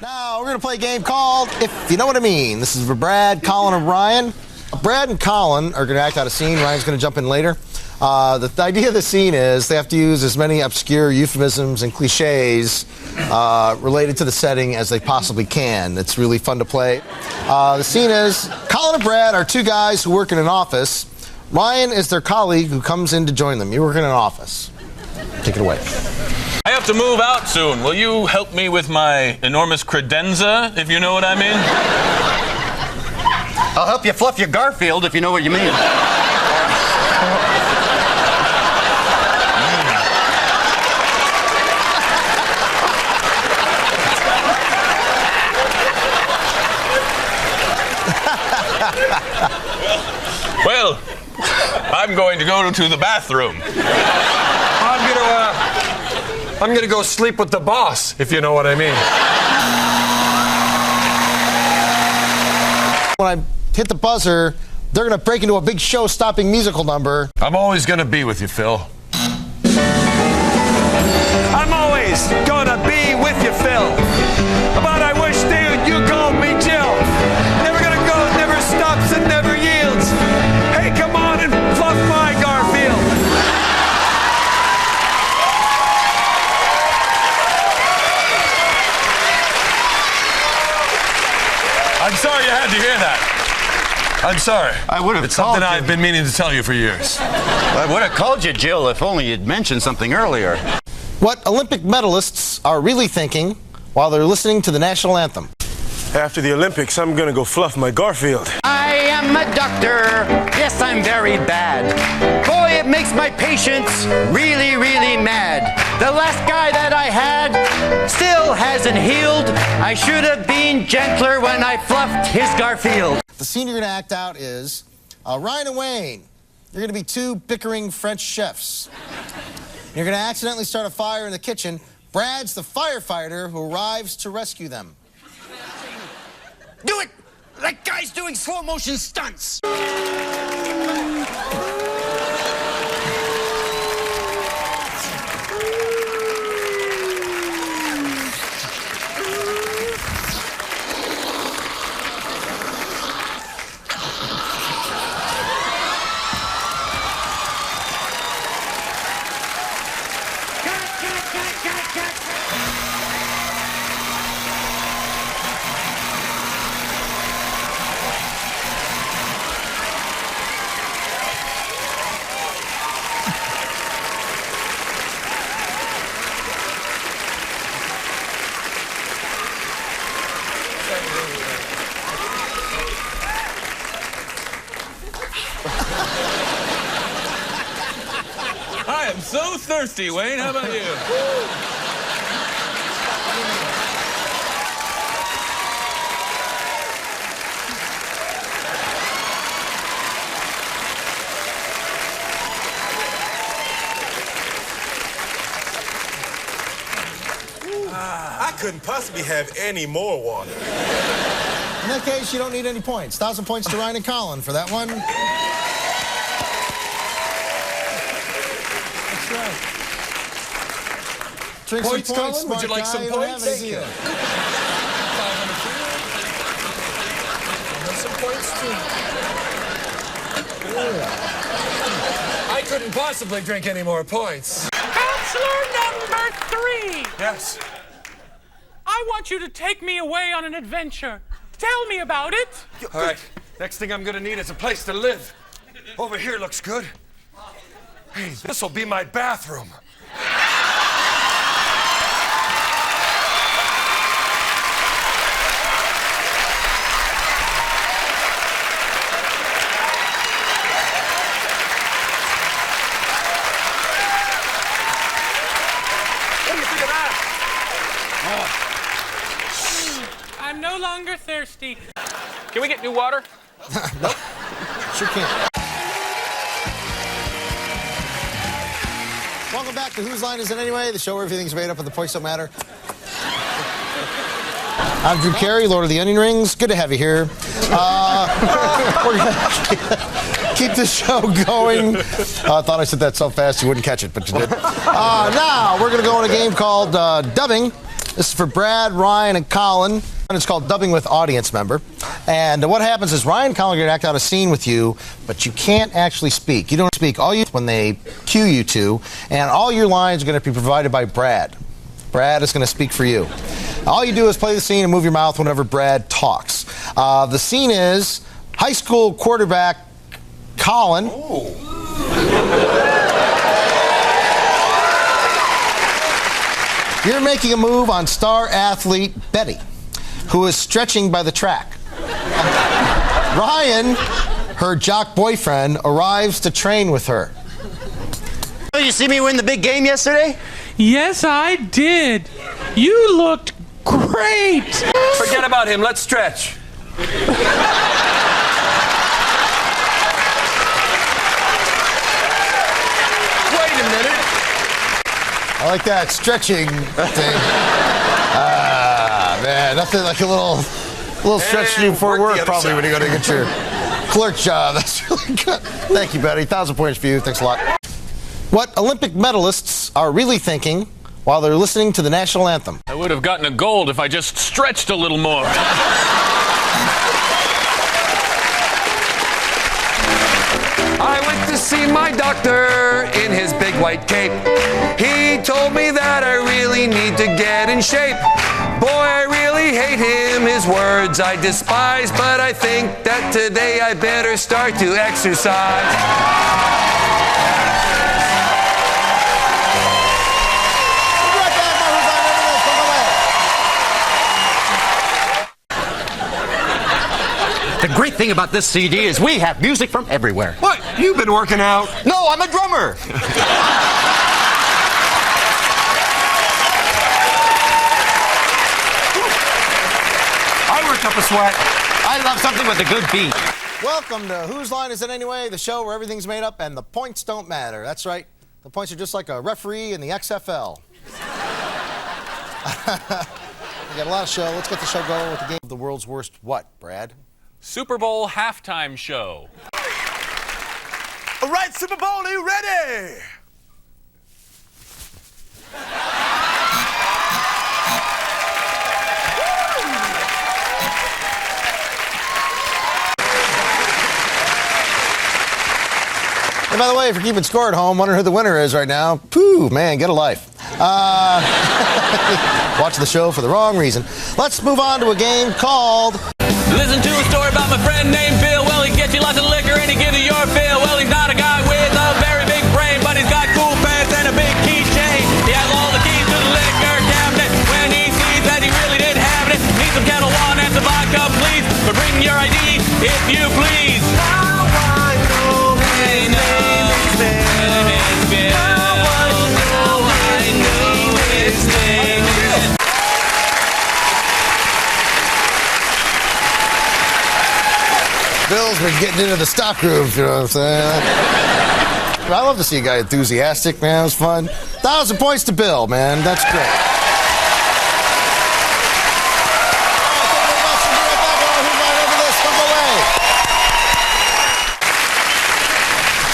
Now, we're going to play a game called If You Know What I Mean. This is for Brad, Colin, and Ryan. Brad and Colin are going to act out a scene. Ryan's going to jump in later. The idea of the scene is they have to use as many obscure euphemisms and cliches related to the setting as they possibly can. It's really fun to play. The scene is Colin and Brad are two guys who work in an office. Ryan is their colleague who comes in to join them. You work in an office. Take it away. I have to move out soon. Will you help me with my enormous credenza, if you know what I mean? I'll help you fluff your Garfield, if you know what you mean. Well, I'm going to go to the bathroom. I'm gonna go sleep with the boss, if you know what I mean. When I hit the buzzer, they're going to break into a big show-stopping musical number. I'm always gonna be with you, Phil. I'm always gonna be with you, Phil. But I wish, dude, you called me Jill. Never gonna go, never stops, and never yields. Hey, come on and fluff my Garfield. I'm sorry you had to hear that. I'm sorry. I would have It's something called you. I've been meaning to tell you for years. I would have called you Jill if only you'd mentioned something earlier. What Olympic medalists are really thinking while they're listening to the national anthem. After the Olympics, I'm gonna go fluff my Garfield. I am a doctor. Yes, I'm very bad. Boy, it makes my patients really, really mad. The last guy that I had still hasn't healed. I should have been gentler when I fluffed his Garfield. The scene you're going to act out is Ryan and Wayne. You're going to be two bickering French chefs. You're going to accidentally start a fire in the kitchen. Brad's the firefighter who arrives to rescue them. Do it! That guy's doing slow motion stunts. I am so thirsty, Wayne. How about you? I couldn't possibly have any more water. In that case, you don't need any points. 1,000 points to Ryan and Colin for that one. That's right. Drink Points, some points, Colin? Would you smart like guy. some You don't have points? any, Thank do you. Some points, too. I couldn't possibly drink any more points. Counselor number 3. Yes. I want you to take me away on an adventure. Tell me about it. All right. Next thing I'm gonna need is a place to live. Over here looks good. Hey, this'll be my bathroom. What do you think of that? I'm no longer thirsty. Can we get new water? Nope. Sure can't. Welcome back to Whose Line Is It Anyway? The show where everything's made up and the points don't matter. I'm Drew Carey, Lord of the Onion Rings. Good to have you here. We're going to keep the show going. I thought I said that so fast you wouldn't catch it, but you did. Now, we're going to go in a game called Dubbing. This is for Brad, Ryan, and Colin. It's called Dubbing with Audience Member. And what happens is Ryan and Colin are going to act out a scene with you, but you can't actually speak. You don't speak all you when they cue you to, and all your lines are going to be provided by Brad. Brad is going to speak for you. All you do is play the scene and move your mouth whenever Brad talks. The scene is high school quarterback Colin. You're making a move on star athlete Betty, who is stretching by the track. Ryan, her jock boyfriend, arrives to train with her. You see me win the big game yesterday? Yes, I did. You looked great. Forget about him. Let's stretch. Wait a minute. I like that stretching thing. Man, nothing like a little stretch to do before work the work, other probably, side. when you go to get your clerk job. That's really good. Thank you, Betty. 1,000 points for you. Thanks a lot. What Olympic medalists are really thinking while they're listening to the national anthem? I would have gotten a gold if I just stretched a little more. I went to see my doctor in his big white cape. He told me that I really need to get in shape. Boy, I really hate him, his words I despise, but I think that today I better start to exercise. The great thing about this CD is we have music from everywhere. What? You've been working out. No, I'm a drummer. I worked up a sweat. I love something with a good beat. Welcome to Whose Line Is It Anyway, the show where everything's made up and the points don't matter. That's right. The points are just like a referee in the XFL. We got a lot of show. Let's get the show going with the game of the world's worst what, Brad? Super Bowl halftime show. All right, Super Bowl, are you ready? And by the way, if you're keeping score at home, wondering who the winner is right now, pooh, man, get a life. Watch the show for the wrong reason. Let's move on to a game called... Listen to a story about my friend named Bill. Well, he gets you lots of liquor and he gives you your fill. Well, he's not a guy with a very big brain, but he's got cool pants and a big keychain. He has all the keys to the liquor cabinet. When he sees that he really did have it, need some Kettle One and some vodka, please. But bring your ID, if you please. Now I know his name is Bill. Now I know his name is Bill. Bill's been getting into the stock groove, you know what I'm saying? I love to see a guy enthusiastic, man. It was fun. 1,000 points to Bill, man. That's great.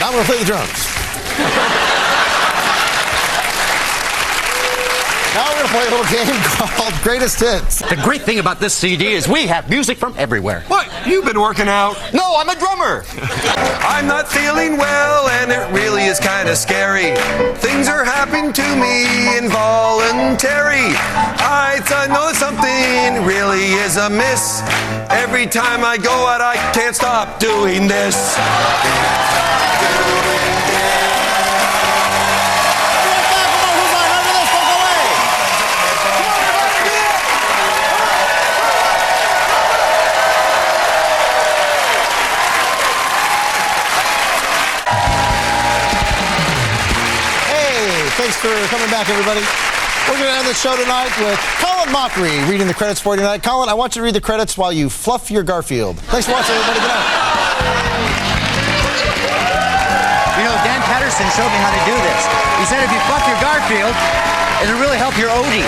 Now I'm going to play the drums. Now we're going to play a little game called Greatest Hits. The great thing about this CD is we have music from everywhere. What? You've been working out. No, I'm a drummer. I'm not feeling well, and it really is kind of scary. Things are happening to me involuntary. I know that something really is amiss. Every time I go out, I can't stop doing this. Thanks for coming back, everybody. We're going to end the show tonight with Colin Mockery reading the credits for you tonight. Colin, I want you to read the credits while you fluff your Garfield. Thanks for watching, everybody. Good night. You know, Dan Patterson showed me how to do this. He said if you fluff your Garfield, it'll really help your Odie.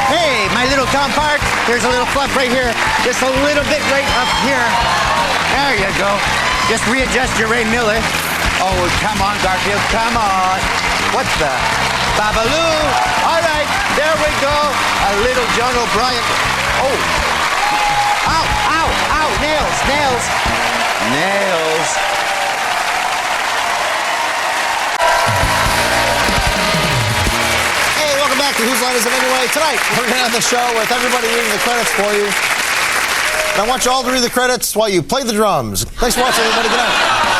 Hey, my little Tom Park, here's a little fluff right here. Just a little bit right up here. There you go. Just readjust your Ray Miller. Oh, come on, Garfield, come on. What the? Babaloo. All right, there we go. A little John O'Brien. Oh. Ow, ow, ow. Nails, nails. Nails. Hey, welcome back to Whose Line Is It Anyway? Tonight, we're going to have the show with everybody reading the credits for you. And I want you all to read the credits while you play the drums. Thanks for watching, everybody. Good night.